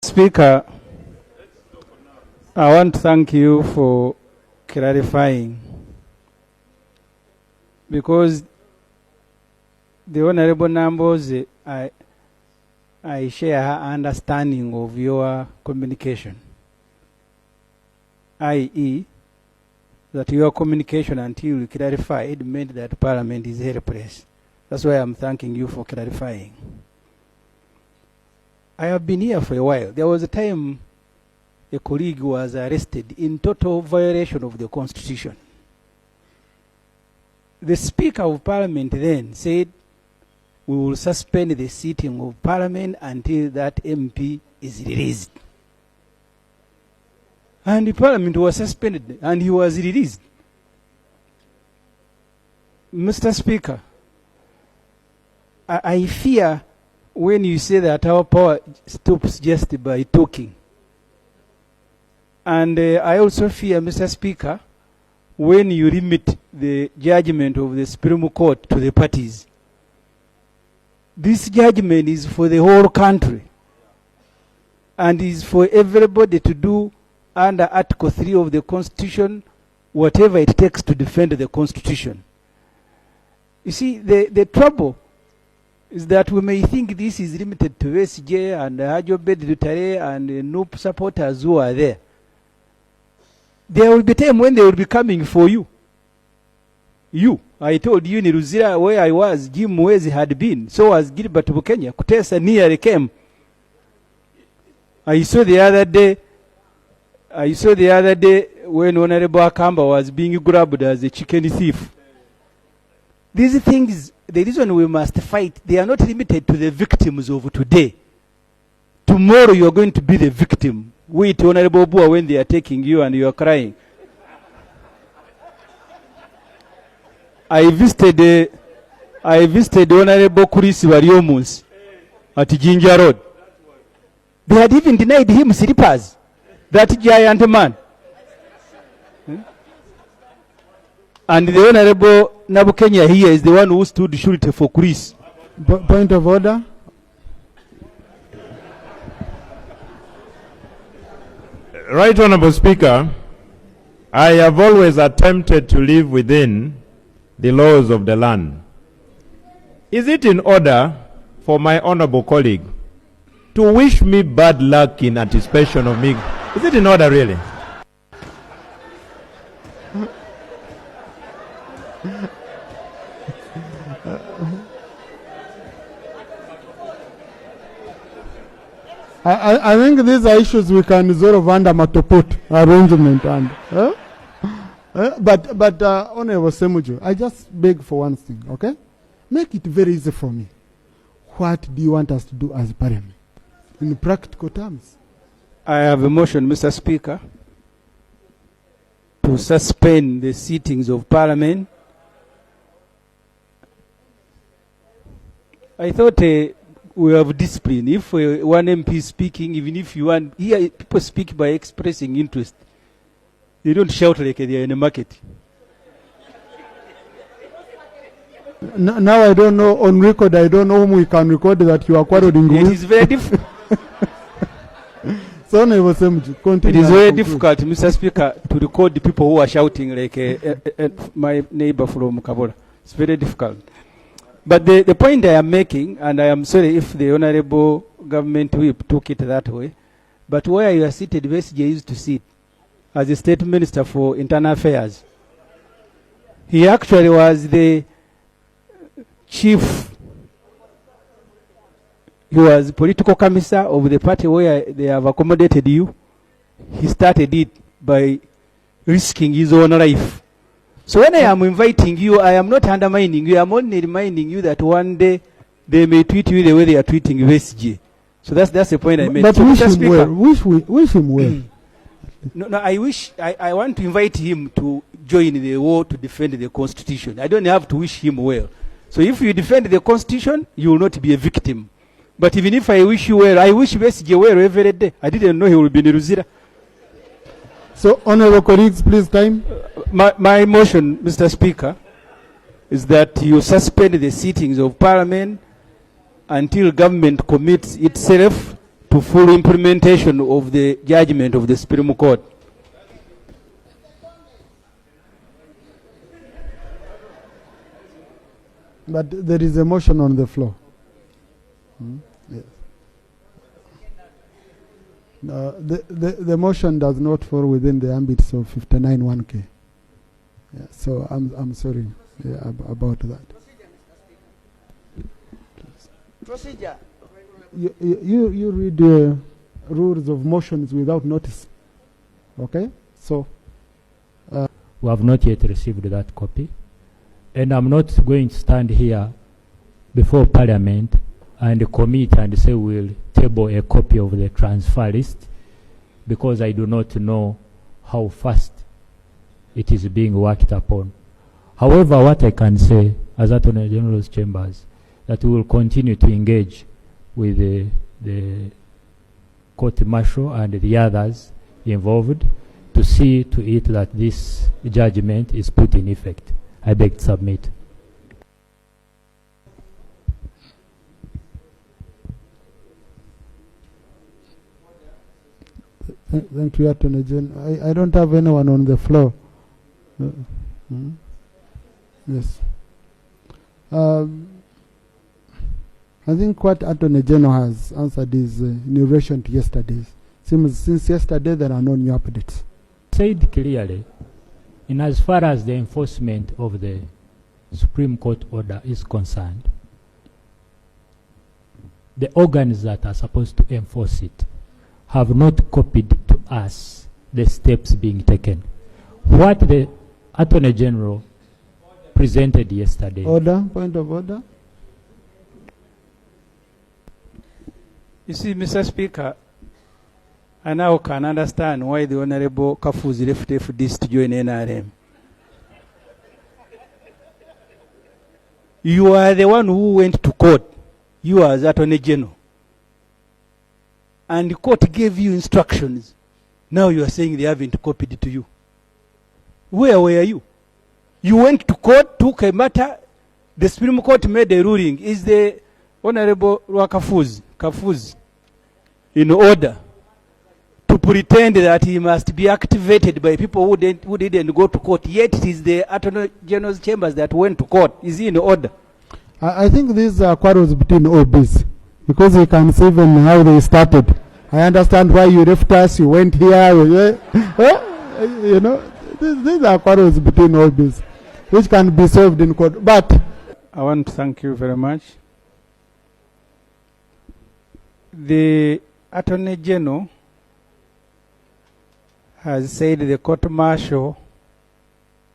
Speaker, I want to thank you for clarifying, because the Honorable Namboze, I share her understanding of your communication, i.e., that your communication until you clarified meant that Parliament is helpless. That's why I'm thanking you for clarifying. I have been here for a while. There was a time a colleague was arrested in total violation of the Constitution. The Speaker of Parliament then said, we will suspend the sitting of Parliament until that MP is released. And the Parliament was suspended and he was released. Mr. Speaker, I fear when you say that our power stops just by talking. And I also fear, Mr. Speaker, when you limit the judgment of the Supreme Court to the parties. This judgment is for the whole country and is for everybody to do under Article 3 of the Constitution whatever it takes to defend the Constitution. You see, the trouble is that we may think this is limited to SJ and Ajobed Dutare and NUP supporters who are there. There will be time when they will be coming for you. I told you in Ruzira where I was, Jim Mwezi had been. So was Gilbert Bukenya. Kutesa nearly came. I saw the other day when Honorable Akamba was being grabbed as a chicken thief. These things, the reason we must fight, they are not limited to the victims of today. Tomorrow you are going to be the victim. Wait, Honorable Bua, when they are taking you and you are crying. I visited Honorable Kurisi Wariomus at Jinja Road. They had even denied him slippers. That giant man. And the Honorable Nabukenya here is the one who stood surety for Chris. Point of order. Right Honorable Speaker, I have always attempted to live within the laws of the land. Is it in order for my honorable colleague to wish me bad luck in anticipation of me? Is it in order really? I think these are issues we can resolve under Matoput arrangement. And, but Honorable Ssemujju, I just beg for one thing, okay? Make it very easy for me. What do you want us to do as Parliament? In practical terms. I have a motion, Mr. Speaker, to suspend the sittings of Parliament. I thought we have discipline. If one MP is speaking, even if you want, here people speak by expressing interest. They don't shout like they are in a market. Now I don't know, on record, I don't know whom we can record that you are quarreling with. It is very difficult. So it is very difficult, Mr. Speaker, to record the people who are shouting like my neighbor from Kabola. It's very difficult. But the point I am making, and I am sorry if the Honorable Government Whip took it that way, but where you are seated, SJ used to sit as a State Minister for Internal Affairs. He actually was the chief. He was political commissar of the party where they have accommodated you. He started it by risking his own life. So when I am inviting you, I am not undermining you. I am only reminding you that one day they may treat you the way they are treating USG. So that's the point I made. But so wish him well. Wish him well. No, I want to invite him to join the war to defend the Constitution. I don't have to wish him well. So if you defend the Constitution, you will not be a victim. But even if I wish you well, I wish USG well every day. I didn't know he will be in Ruzira. So, honorable colleagues, please time. My motion, Mr. Speaker, is that you suspend the sittings of Parliament until government commits itself to full implementation of the judgment of the Supreme Court. But there is a motion on the floor. Yes. The motion does not fall within the ambits of 59(1)(k). Yeah, so I'm sorry about that. Procedure. You read the rules of motions without notice. Okay? So we have not yet received that copy. And I'm not going to stand here before Parliament and commit and say we'll table a copy of the transfer list, because I do not know how fast it is being worked upon. However, what I can say as Attorney General's chambers, that we will continue to engage with the court martial and the others involved to see to it that this judgment is put in effect. I beg to submit. Thank you, Attorney General. I don't have anyone on the floor. Yes. I think what Attorney General has answered is in relation to yesterday's. Since yesterday, there are no new updates. Said clearly, in as far as the enforcement of the Supreme Court order is concerned, the organs that are supposed to enforce it have not copied to us the steps being taken. What the Attorney General presented yesterday. Order, point of order. You see, Mr. Speaker, I now can understand why the Honorable Kyakozze left FDS to join NRM. You are the one who went to court. You are the Attorney General. And the court gave you instructions. Now you are saying they haven't copied it to you. Where were you? You went to court, took a matter. The Supreme Court made a ruling. Is the Honorable Kyakozze in order to pretend that he must be activated by people who didn't go to court? Yet it is the Attorney General's chambers that went to court. Is he in order? I think these are quarrels between OBs, because you can see even how they started. I understand why you left us, you went here, you know, these are quarrels between OBs, which can be solved in court. But I want to thank you very much. The Attorney General has said the court martial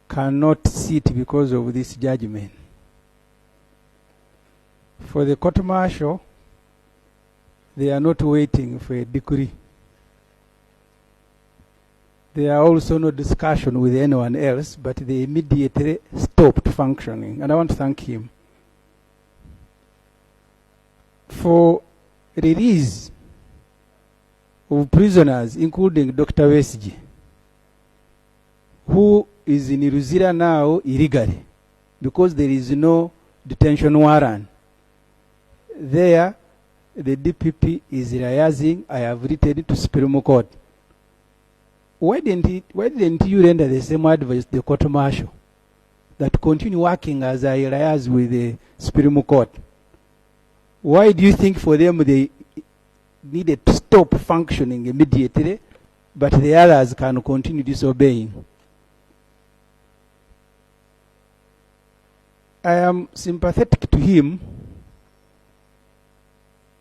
cannot sit because of this judgment. For the court martial, they are not waiting for a decree. There are also no discussion with anyone else, but they immediately stopped functioning. And I want to thank him for release of prisoners, including Dr. Wesige, who is in Ruzira now illegally, because there is no detention warrant. There, the DPP is realizing, I have written to Supreme Court. Why didn't you render the same advice to the court martial, that continue working as I liaise with the Supreme Court? Why do you think for them they needed to stop functioning immediately, but the others can continue disobeying? I am sympathetic to him.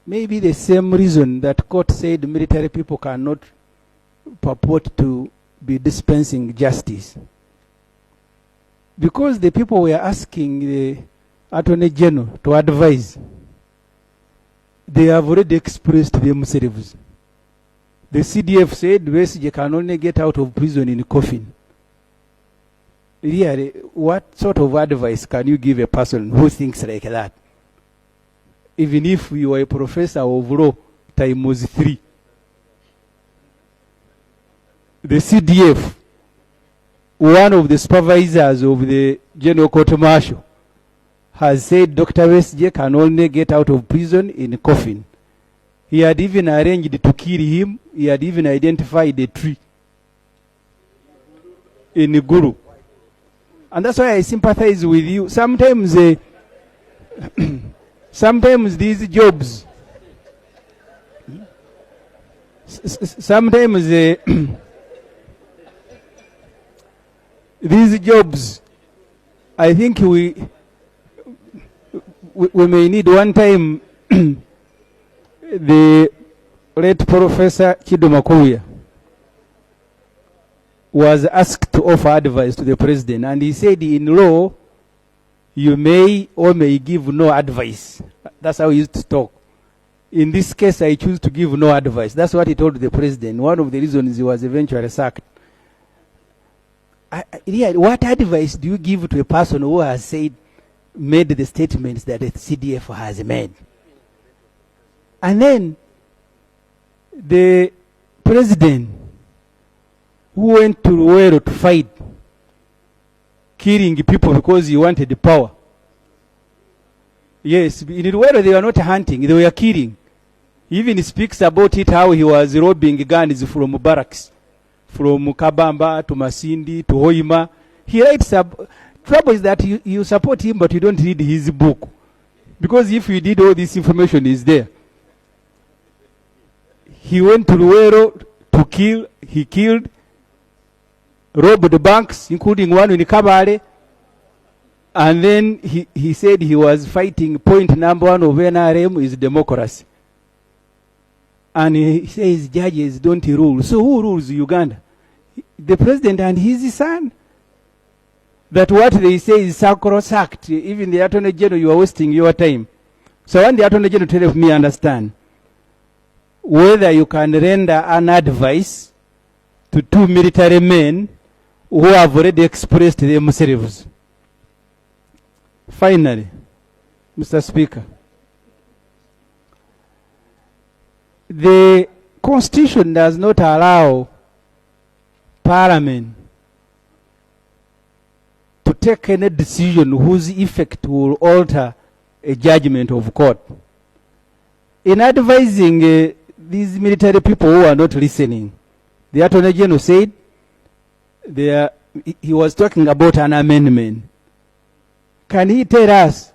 Maybe the same reason that court said military people cannot purport to be dispensing justice. Because the people were asking the Attorney General to advise, they have already expressed themselves. The CDF said Wesige can only get out of prison in a coffin. Really, what sort of advice can you give a person who thinks like that? Even if you are a professor of law, times 3. The CDF, one of the supervisors of the General Court Martial, has said Dr. Wesige can only get out of prison in a coffin. He had even arranged to kill him. He had even identified a tree in Guru. And that's why I sympathize with you. Sometimes, sometimes these jobs, sometimes these jobs, I think we may need one time the late Professor Chidomakuya was asked to offer advice to the president, and he said, in law, you may or may give no advice. That's how he used to talk. In this case, I choose to give no advice. That's what he told the president. One of the reasons he was eventually sacked. What advice do you give to a person who has said, made the statements that the CDF has made? And then the president who went to Luwero to fight, killing people because he wanted the power. Yes, in Luwero they were not hunting, they were killing. He even speaks about it, how he was robbing guns from barracks, from Kabamba to Masindi to Hoima. He writes, trouble is that you support him but you don't read his book. Because if you did, all this information is there. He went to Luwero to kill, he killed, robbed the banks, including one in Kabale, and then he said he was fighting point number one of NRM is democracy. And he says judges don't rule. So who rules Uganda? The president and his son. That what they say is sacrosanct. Even the Attorney General, you are wasting your time. So when the Attorney General tells me, understand, whether you can render an advice to two military men who have already expressed themselves. Finally, Mr. Speaker, the Constitution does not allow Parliament to take any decision whose effect will alter a judgment of court. In advising these military people who are not listening, the Attorney General said he was talking about an amendment. Can he tell us?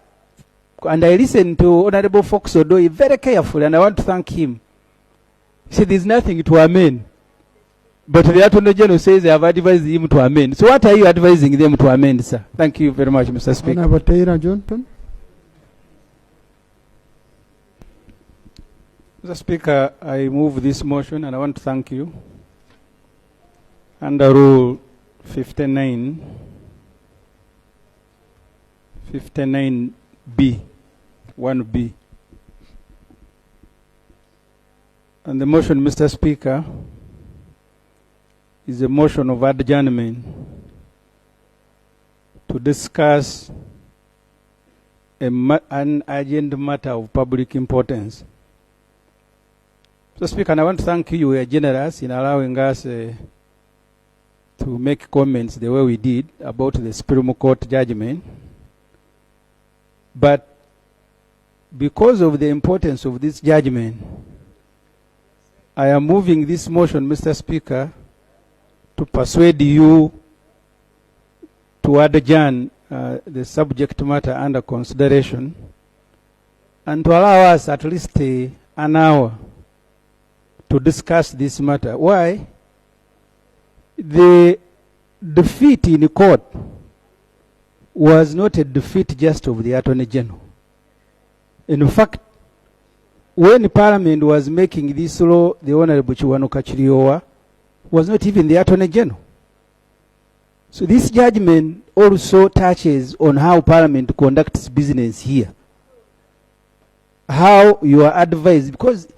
And I listened to Honorable Fox Odoi very carefully, and I want to thank him. He said there's nothing to amend. But the Attorney General says they have advised him to amend. So what are you advising them to amend, sir? Thank you very much, Mr. Speaker. Honorable Taylor Johnson. Mr. Speaker, I move this motion and I want to thank you. Under Rule 59, 59B, 1B. And the motion, Mr. Speaker, is a motion of adjournment to discuss an urgent matter of public importance. Mr. Speaker, and I want to thank you. You were generous in allowing us to make comments the way we did about the Supreme Court judgment. But because of the importance of this judgment, I am moving this motion, Mr. Speaker, to persuade you to adjourn the subject matter under consideration and to allow us at least an hour to discuss this matter. Why? The defeat in court was not a defeat just of the Attorney General. In fact, when Parliament was making this law, the Honorable Chiwanuka Chiriowa was not even the Attorney General. So this judgment also touches on how Parliament conducts business here. How you are advised, because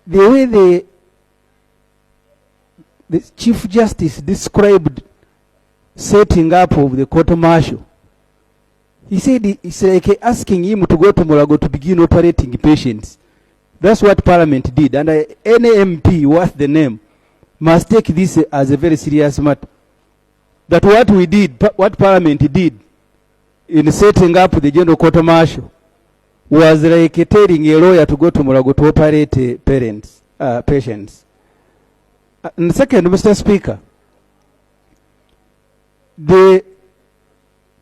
the way the Chief Justice described setting up of the court martial, he said it's like asking him to go to Mulago to begin operating patients. That's what Parliament did. And any MP worth the name must take this as a very serious matter. That what we did, what Parliament did in setting up the General Court Martial was like telling a lawyer to go to Mulago to operate patients. And second, Mr. Speaker, the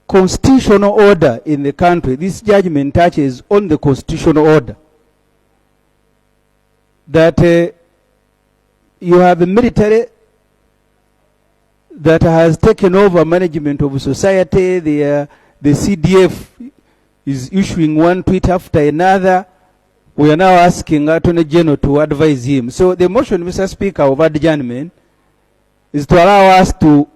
constitutional order in the country, this judgment touches on the constitutional order. That you have a military that has taken over management of society. The CDF is issuing one tweet after another. We are now asking Attorney General to advise him. So the motion, Mr. Speaker, of adjournment is to allow us to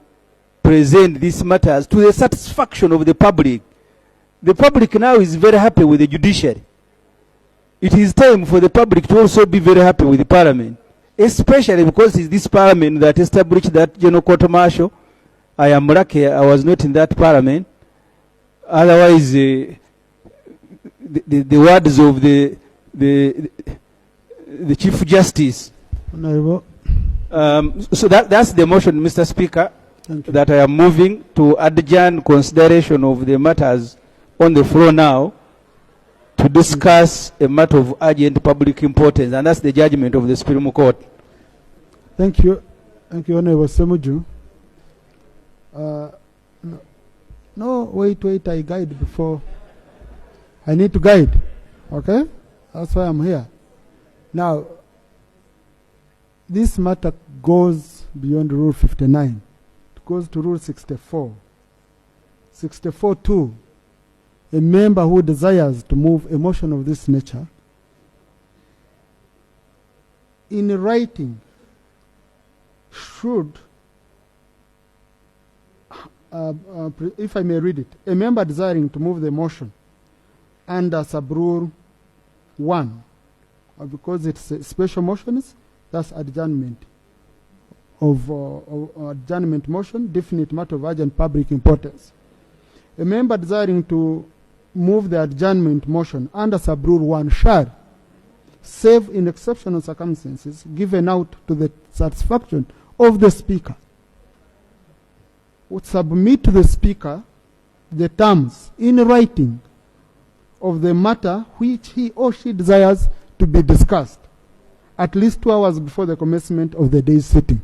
present these matters to the satisfaction of the public. The public now is very happy with the judiciary. It is time for the public to also be very happy with the parliament, especially because it's this parliament that established that general court martial. I am lucky I was not in that parliament. Otherwise, the words of the Chief Justice. Honorable. So that's the motion, Mr. Speaker, that I am moving to adjourn consideration of the matters on the floor now to discuss a matter of urgent public importance, and that's the judgment of the Supreme Court. Thank you. Thank you, Honorable Ssemujju. No, wait, I guide before. I need to guide, okay? That's why I'm here. Now, this matter goes beyond Rule 59. It goes to Rule 64. 64.2. A member who desires to move a motion of this nature in writing should, if I may read it, a member desiring to move the motion under sub-rule 1, because it's a special motions, that's adjournment of adjournment motion, definite matter of urgent public importance. A member desiring to move the adjournment motion under sub-rule 1 shall, save in exceptional circumstances, given out to the satisfaction of the Speaker, would submit to the Speaker the terms in writing of the matter which he or she desires to be discussed at least 2 hours before the commencement of the day's sitting.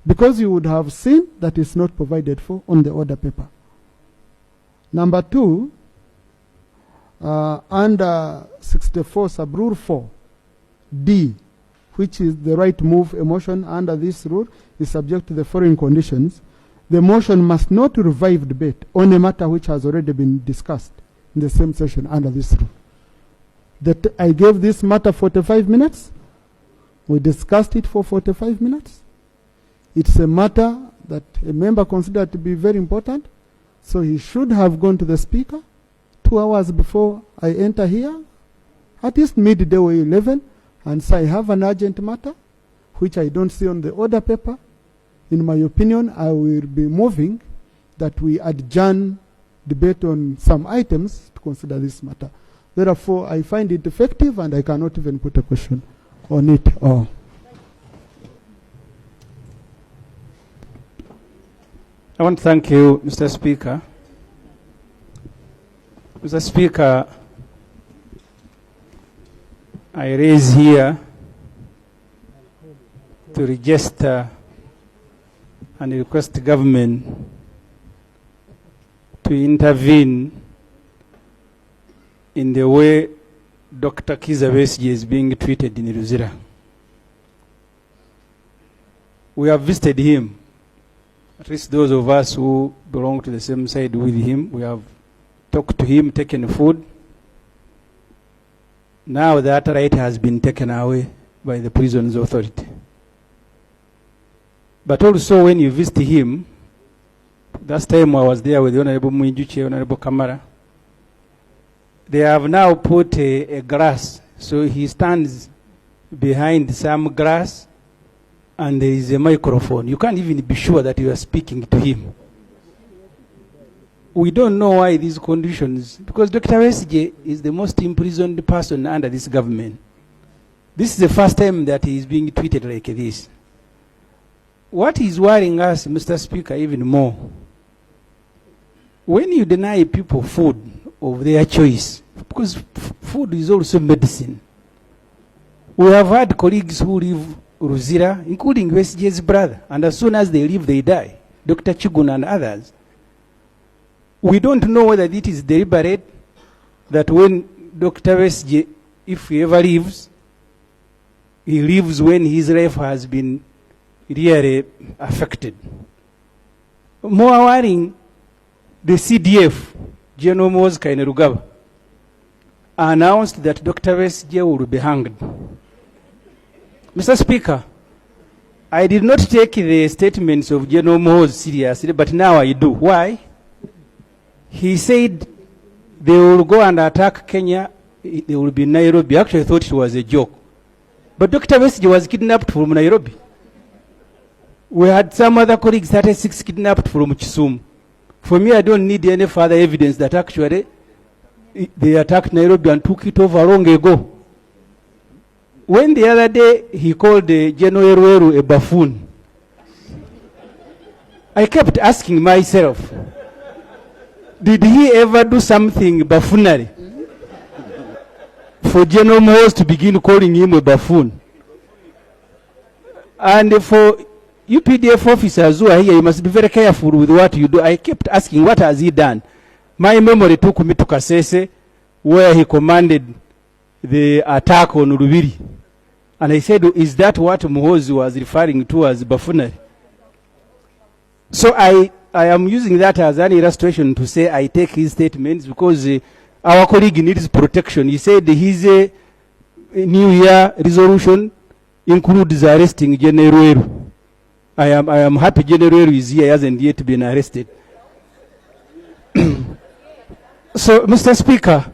Because you would have seen that is not provided for on the order paper. Number 2, under 64 sub-rule 4, D, which is the right to move a motion under this rule, is subject to the following conditions. The motion must not revive debate on a matter which has already been discussed in the same session under this rule. I gave this matter 45 minutes. We discussed it for 45 minutes. It's a matter that a member considered to be very important, so he should have gone to the Speaker 2 hours before I enter here, at least midday or 11, and say I have an urgent matter, which I don't see on the order paper. In my opinion, I will be moving that we adjourn debate on some items to consider this matter. Therefore, I find it effective, and I cannot even put a question on it. I want to thank you, Mr. Speaker. Mr. Speaker, I raise here to register and request the government to intervene in the way Dr. Kizza Besigye is being treated in Luzira. We have visited him, at least those of us who belong to the same side with him. We have talked to him, taken food. Now that right has been taken away by the prisons authority. But also when you visit him, last time I was there with the Honorable Mwijuchi, Honorable Kamara, they have now put a grass, so he stands behind some grass and there is a microphone. You can't even be sure that you are speaking to him. We don't know why these conditions, because Dr. Besigye is the most imprisoned person under this government. This is the first time that he is being treated like this. What is worrying us, Mr. Speaker, even more, when you deny people food of their choice because food is also medicine. We have had colleagues who leave Ruzira, including USG's brother, and as soon as they leave, they die. Dr. Chigun and others. We don't know whether it is deliberate that when Dr. SJ, if he ever leaves, he leaves when his life has been really affected. More worrying, the CDF, General Moses Kainerugaba, announced that Dr. SJ will be hanged. Mr. Speaker, I did not take the statements of General Moses seriously, but now I do. Why? He said they will go and attack Kenya, they will be in Nairobi. Actually, I thought it was a joke. But Dr. Besigye was kidnapped from Nairobi. We had some other colleagues, 36 kidnapped from Kisumu. For me, I don't need any further evidence that actually they attacked Nairobi and took it over long ago. When the other day he called General Erueru a buffoon, I kept asking myself, did he ever do something buffoonery for General Moses to begin calling him a buffoon? And for UPDF officers who are here, you must be very careful with what you do. I kept asking, what has he done? My memory took me to Kasese, where he commanded the attack on Rubiri. And I said, is that what Muhoozi was referring to as buffoonery? So I am using that as an illustration to say I take his statements because our colleague needs protection. He said his New Year resolution includes arresting General Erueru. I am happy General Erueru is here, he hasn't yet been arrested. So, Mr. Speaker,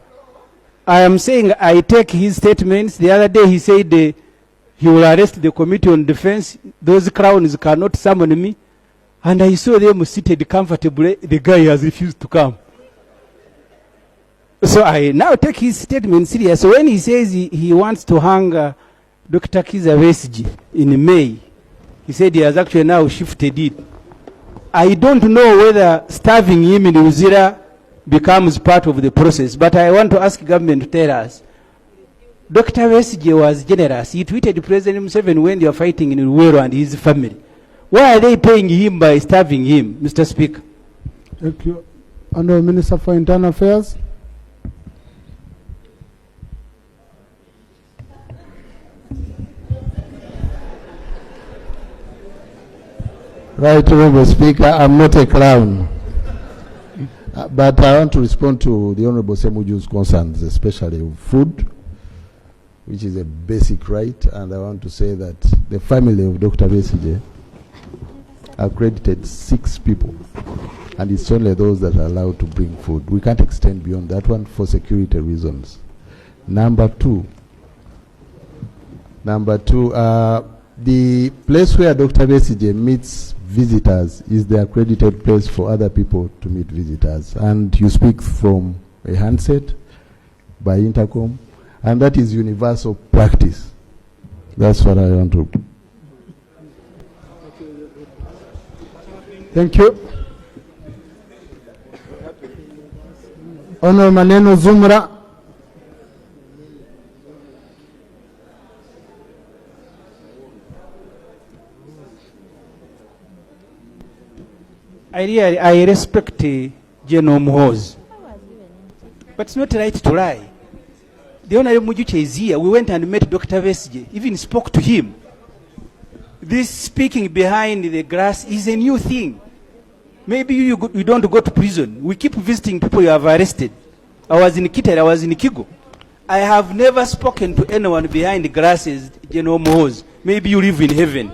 I am saying I take his statements. The other day he said he will arrest the Committee on Defense. Those crowns cannot summon me. And I saw them seated comfortably. The guy has refused to come. So I now take his statement serious. So when he says he wants to hang Dr. Kizza Besigye in May, he said he has actually now shifted it. I don't know whether starving him in Ruzira becomes part of the process, but I want to ask government to tell us. Dr. Besigye was generous. He tweeted President Museveni when they were fighting in Luweero and his family. Why are they paying him by starving him, Mr. Speaker? Thank you. Honourable Minister for Internal Affairs. Right, Honourable Speaker, I'm not a clown. But I want to respond to the Honourable Ssemujju's concerns, especially of food, which is a basic right, and I want to say that the family of Dr. Besigye accredited 6 people, and it's only those that are allowed to bring food. We can't extend beyond that one for security reasons. Number two, the place where Dr. Besigye meets visitors is the accredited place for other people to meet visitors. And you speak from a handset, by intercom, and that is universal practice. That's what I want to. Thank you. Honourable Maneno Zumra. I respect General Muhoozi, but it's not right to lie. The Honourable Mujuche is here. We went and met Dr. Besigye, even spoke to him. This speaking behind the grass is a new thing. Maybe you don't go to prison. We keep visiting people you have arrested. I was in Kitale, I was in Kigo. I have never spoken to anyone behind the grasses, General Muhoozi. Maybe you live in heaven.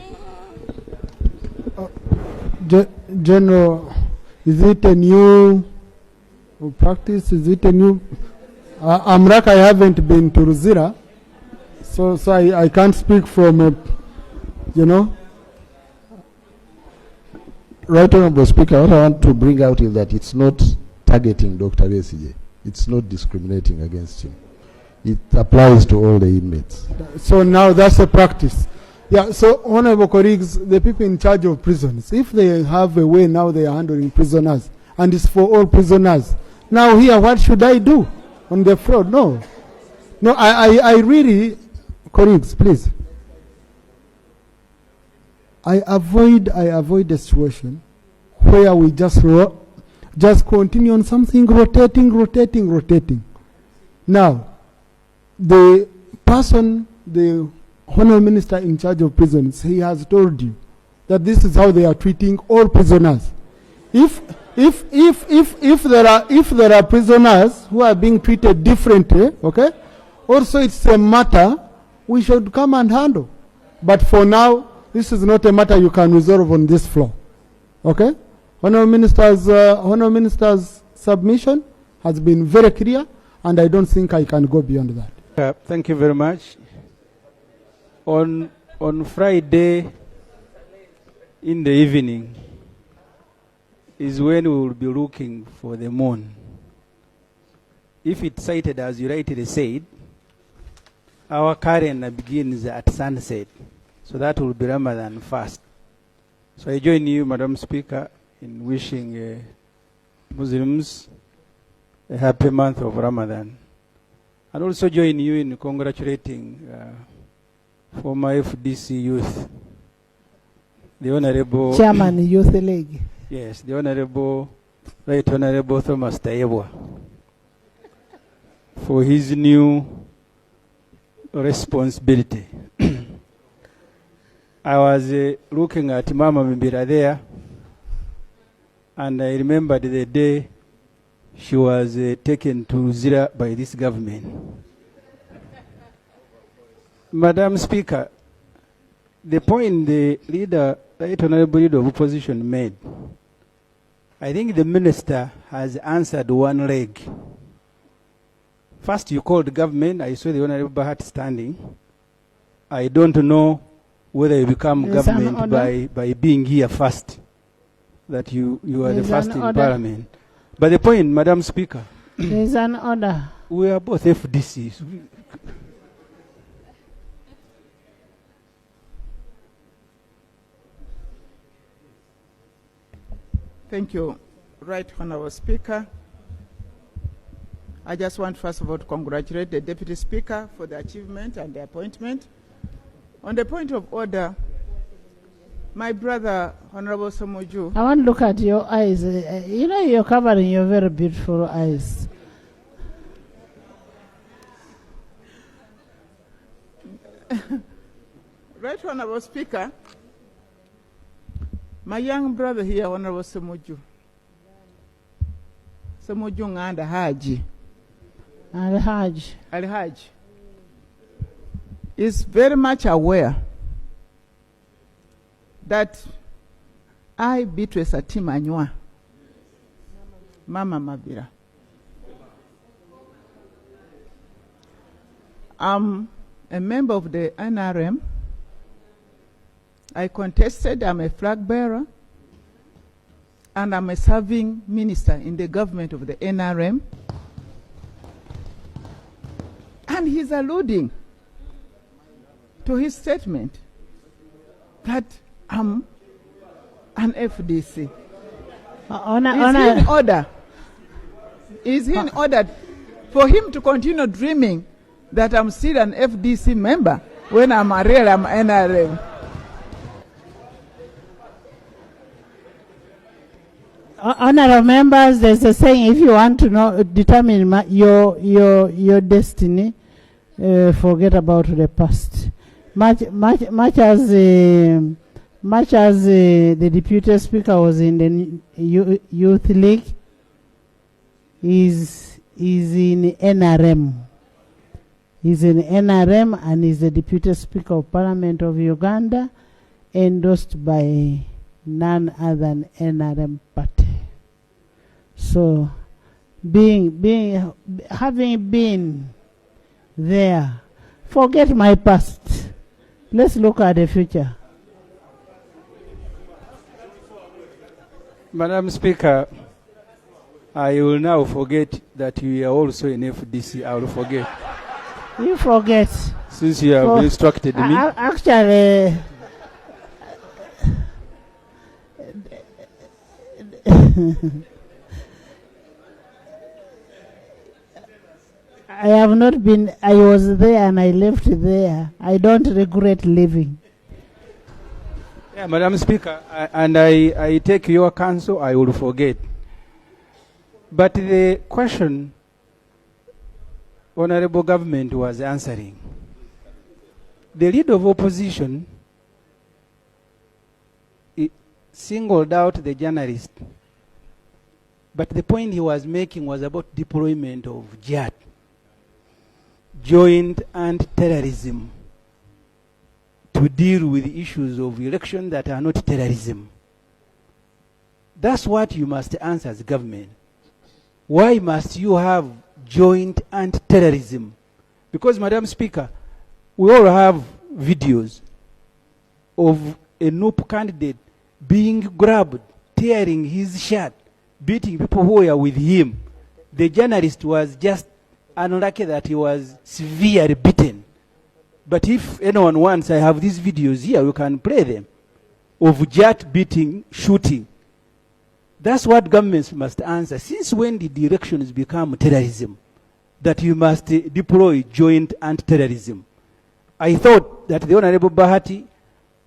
General, is it a new practice? Is it a new? Amrak, I haven't been to Ruzira, so I can't speak from a, Right, Honourable Speaker, what I want to bring out is that it's not targeting Dr. Besigye. It's not discriminating against him. It applies to all the inmates. So now that's a practice. Yeah, so honourable colleagues, the people in charge of prisons, if they have a way now they are handling prisoners, and it's for all prisoners. Now here, what should I do? on the floor. No. No, I really, colleagues, please. I avoid a situation where we just continue on something rotating. Now, the person, the Honourable Minister in charge of prisons, he has told you that this is how they are treating all prisoners. If there are prisoners who are being treated differently, okay, also it's a matter we should come and handle. But for now, this is not a matter you can resolve on this floor, okay? Honourable Minister's submission has been very clear, and I don't think I can go beyond that. Thank you very much. On Friday in the evening is when we will be looking for the moon. If it's sighted as you rightly said, our calendar begins at sunset. So that will be Ramadan fast. So I join you, Madam Speaker, in wishing Muslims a happy month of Ramadan. And also join you in congratulating former FDC youth, the Honorable Chairman Youth League. Yes, the Right Honorable Thomas Tayebwa, for his new responsibility. I was looking at Mama Mimbira there, and I remembered the day she was taken to Zira by this government. Madam Speaker, the point the Right Honorable Leader of Opposition made, I think the Minister has answered one leg. First, you called government. I saw the Honorable Bahat standing. I don't know whether you become government by being here first, that you are the first in Parliament. But the point, Madam Speaker, there is an order. We are both FDCs. Thank you, Right Honourable Speaker. I just want first of all to congratulate the Deputy Speaker for the achievement and the appointment. On the point of order, my brother, Honorable Ssemujju. I want to look at your eyes. You know, you're covering your very beautiful eyes. Right Honorable Speaker, my young brother here, Honorable Ssemujju Nganda Alhaji, is very much aware that I, Beatrice Atimanywa, Mama Mabira, I'm a member of the NRM. I contested, I'm a flag bearer, and I'm a serving minister in the government of the NRM. And he's alluding to his statement that I'm an FDC. Is he in order for him to continue dreaming that I'm still an FDC member when I'm NRM? Honorable members, there's a saying: if you want to determine your destiny, forget about the past. Much as the Deputy Speaker was in the Youth League, is in NRM. He's in NRM and is the Deputy Speaker of Parliament of Uganda, endorsed by none other than NRM party. So, having been there, forget my past. Let's look at the future. Madam Speaker, I will now forget that you are also in FDC. I will forget. You forget. Since you have instructed me. Actually, have not been, I was there and I left there. I don't regret leaving. Yeah, Madam Speaker, and I take your counsel, I will forget. But the question Honorable Government was answering, the leader of opposition singled out the journalist, but the point he was making was about deployment of JAT, joint anti-terrorism, to deal with issues of election that are not terrorism. That's what you must answer as government. Why must you have joint anti-terrorism? Because, Madam Speaker, we all have videos of a NUP candidate being grabbed, tearing his shirt, beating people who were with him. The journalist was just unlucky that he was severely beaten. But if anyone wants, I have these videos here, we can play them, of jet beating, shooting. That's what governments must answer. Since when did elections become terrorism? That you must deploy joint anti-terrorism. I thought that the Honorable Bahati,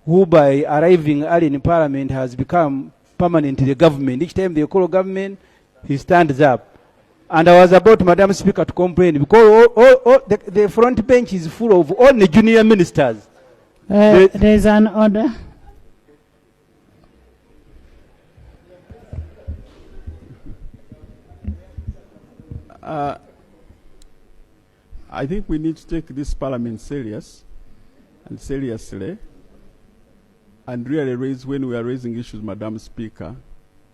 who by arriving early in Parliament has become permanent in the government. Each time they call government, he stands up. And I was about, Madam Speaker, to complain because the front bench is full of all the junior ministers. There is an order. I think we need to take this Parliament seriously, and really raise, when we are raising issues, Madam Speaker,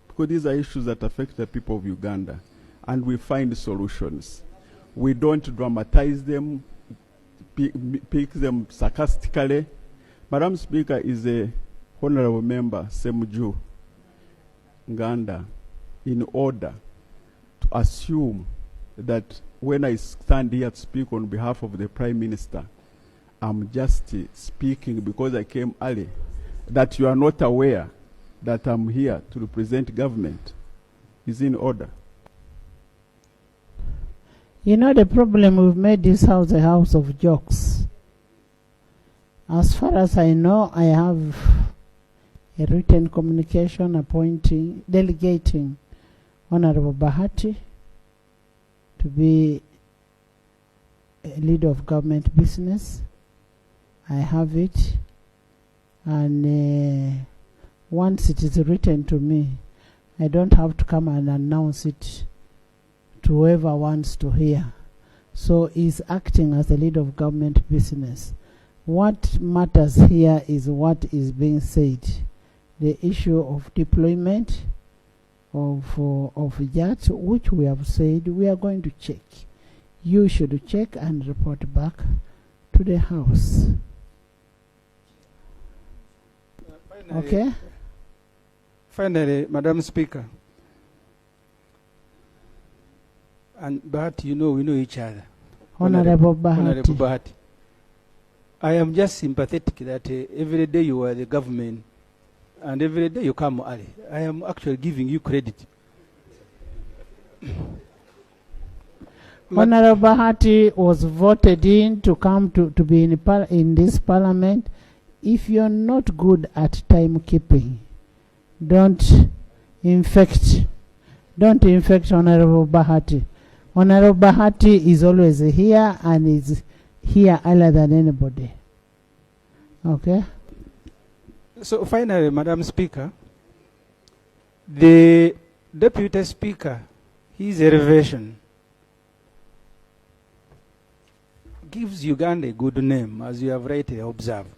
because these are issues that affect the people of Uganda, and we find solutions. We don't dramatize them, pick them sarcastically. Madam Speaker is a honorable member, Ssemujju Nganda, in order to assume that when I stand here to speak on behalf of the Prime Minister, I'm just speaking because I came early, that you are not aware that I'm here to represent government is in order. You know, the problem, we've made this house a house of jokes. As far as I know, I have a written communication delegating Honorable Bahati to be a leader of government business. I have it, and once it is written to me, I don't have to come and announce it to whoever wants to hear. So he's acting as a leader of government business. What matters here is what is being said. The issue of deployment of JAT, which we have said we are going to check. You should check and report back to the House. Okay? Finally, Madam Speaker, and Bahati, you know, we know each other. Honorable Bahati. I am just sympathetic that every day you are the government and every day you come early. I am actually giving you credit. Honorable Bahati was voted in to come to be in this parliament. If you're not good at timekeeping, don't infect Honorable Bahati. Honorable Bahati is always here and is here earlier than anybody. Okay? So finally, Madam Speaker, the Deputy Speaker, his elevation gives Uganda a good name, as you have rightly observed.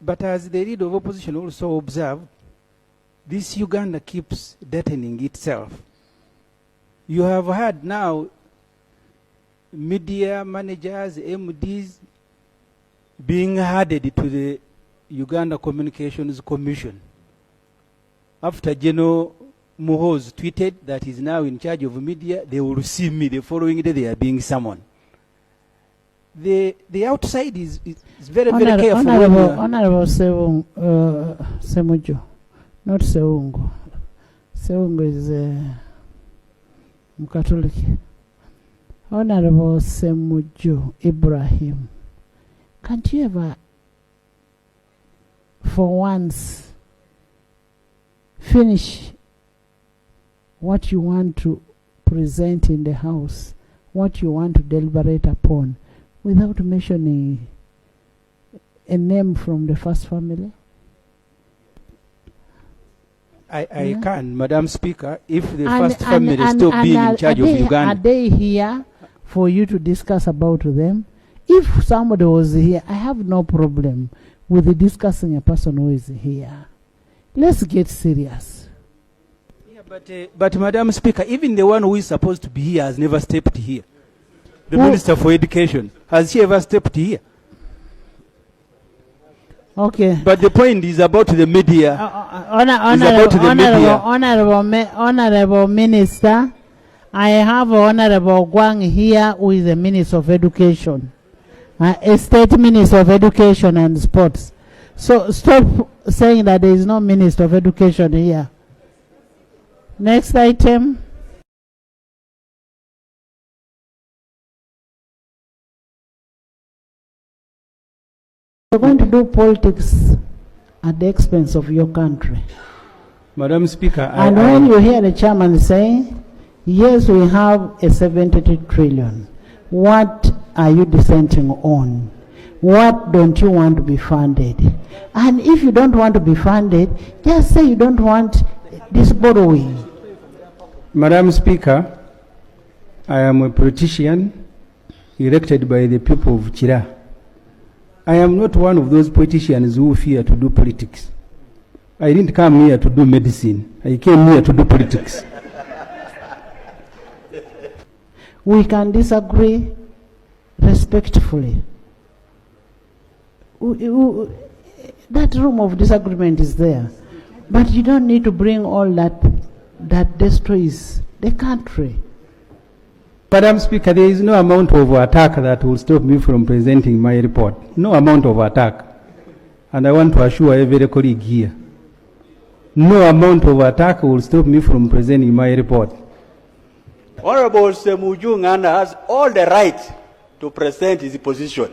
But as the leader of opposition also observed, this Uganda keeps deadening itself. You have had now media managers, MDs, being added to the Uganda Communications Commission. After General Muhoozi tweeted that he's now in charge of media, they will see me the following day they are being summoned. The outside is very, very careful. Honorable Ssemujju, not Seungu. Seungu is Mukatoliki. Honorable Ssemujju Ibrahim, can't you ever, for once, finish what you want to present in the House, what you want to deliberate upon, without mentioning a name from the first family? I can, Madam Speaker, if the first family is still being in charge of Uganda. Are they here for you to discuss about them? If somebody was here, I have no problem with discussing a person who is here. Let's get serious. Yeah, but Madam Speaker, even the one who is supposed to be here has never stepped here. The Minister for Education, has she ever stepped here? Okay. But the point is about the media. Honorable Minister, I have Honorable Gwang here, who is the Minister of Education, a State Minister of Education and Sports. So stop saying that there is no Minister of Education here. Next item. You're going to do politics at the expense of your country. Madam Speaker, and when you hear the chairman saying, yes, we have a 72 trillion, what are you dissenting on? What don't you want to be funded? And if you don't want to be funded, just say you don't want this borrowing. Madam Speaker, I am a politician elected by the people of Chira. I am not one of those politicians who fear to do politics. I didn't come here to do medicine. I came here to do politics. We can disagree respectfully. That room of disagreement is there. But you don't need to bring all that destroys the country. Madam Speaker, there is no amount of attack that will stop me from presenting my report. No amount of attack. And I want to assure every colleague here, no amount of attack will stop me from presenting my report. Honorable Ssemujju Nganda has all the right to present his position.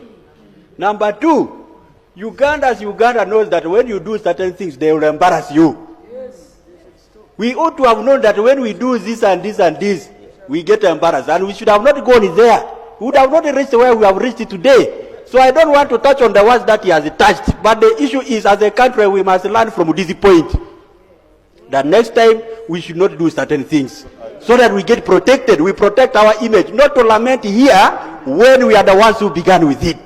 Number two, Uganda knows that when you do certain things, they will embarrass you. Yes. We ought to have known that when we do this and this and this, we get embarrassed, and we should have not gone there. We would have not reached where we have reached today. So I don't want to touch on the words that he has touched, but the issue is, as a country, we must learn from this point, that next time we should not do certain things, so that we get protected. We protect our image, not to lament here when we are the ones who began with it.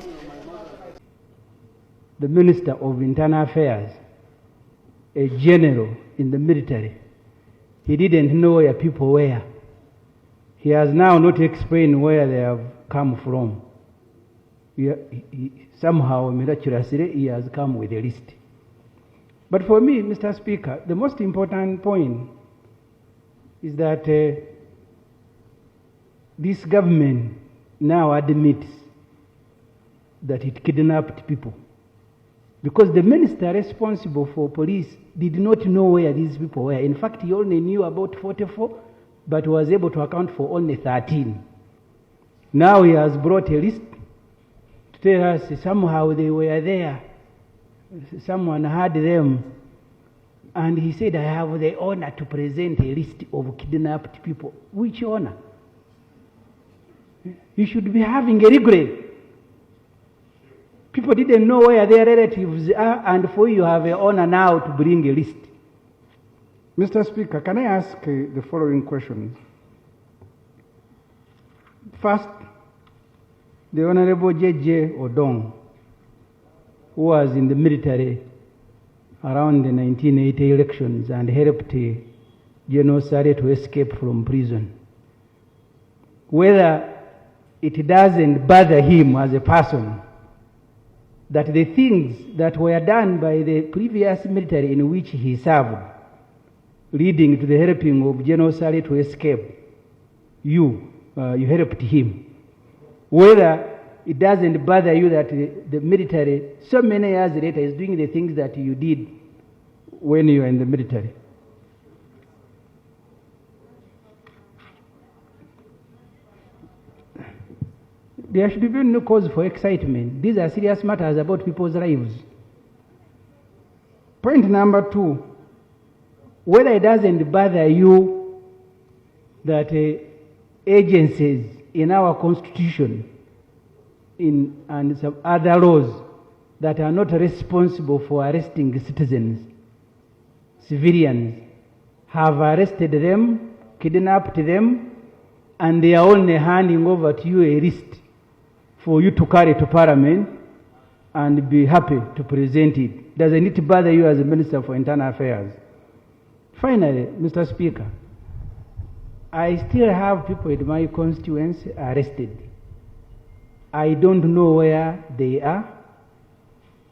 The Minister of Internal Affairs, a general in the military, he didn't know where people were. He has now not explained where they have come from. Somehow, miraculously, he has come with a list. But for me, Mr. Speaker, the most important point is that this government now admits that it kidnapped people. Because the minister responsible for police did not know where these people were. In fact, he only knew about 44, but was able to account for only 13. Now he has brought a list to tell us somehow they were there. Someone had them. And he said, I have the honor to present a list of kidnapped people. Which honor? You should be having a regret. People didn't know where their relatives are, and for you have an honor now to bring a list. Mr. Speaker, can I ask the following question? First, the Honorable J.J. Odong, who was in the military around the 1980 elections and helped General Sare to escape from prison. Whether it doesn't bother him as a person that the things that were done by the previous military in which he served, leading to the helping of General Sare to escape, you helped him. Whether it doesn't bother you that the military, so many years later, is doing the things that you did when you were in the military. there should be no cause for excitement. These are serious matters about people's lives. Point number 2, whether it doesn't bother you that agencies in our constitution and some other laws that are not responsible for arresting citizens, civilians, have arrested them, kidnapped them, and they are only handing over to you a list for you to carry to Parliament and be happy to present it. Doesn't it bother you as a Minister for Internal Affairs? Finally, Mr. Speaker, I still have people in my constituency arrested. I don't know where they are.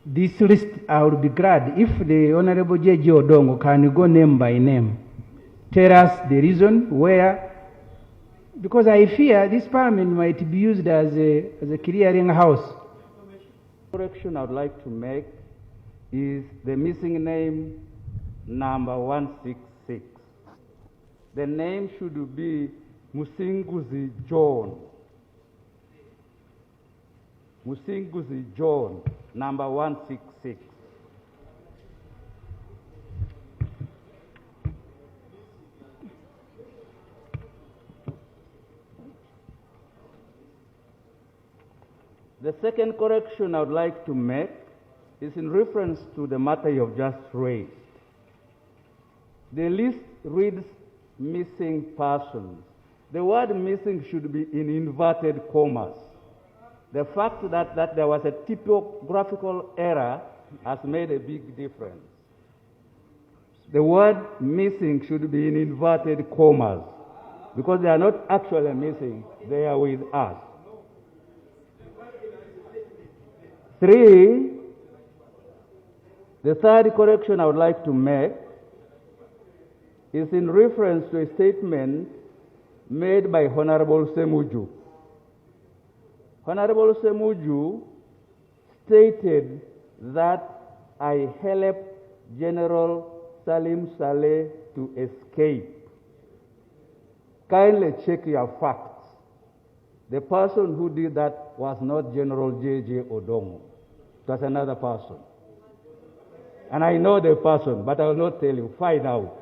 This list, I would be glad if the Honorable J.J. Odongo can go name by name, tell us the reason where, because I fear this Parliament might be used as a clearing house. The correction I would like to make is the missing name number 166. The name should be Musinguzi John. Musinguzi John, number 166. The second correction I would like to make is in reference to the matter you have just raised. The list reads missing persons. The word missing should be in inverted commas. The fact that there was a typographical error has made a big difference. The word missing should be in inverted commas because they are not actually missing, they are with us. 3, the third correction I would like to make is in reference to a statement made by Honorable Ssemujju. Honorable Ssemujju stated that I helped General Salim Saleh to escape. Kindly check your facts. The person who did that was not General J.J. Odongo. It was another person. And I know the person, but I will not tell you. Find out.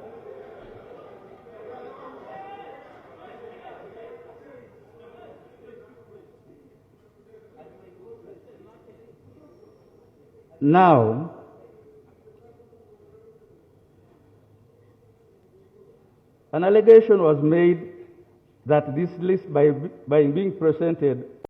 Now, an allegation was made that this list, by being presented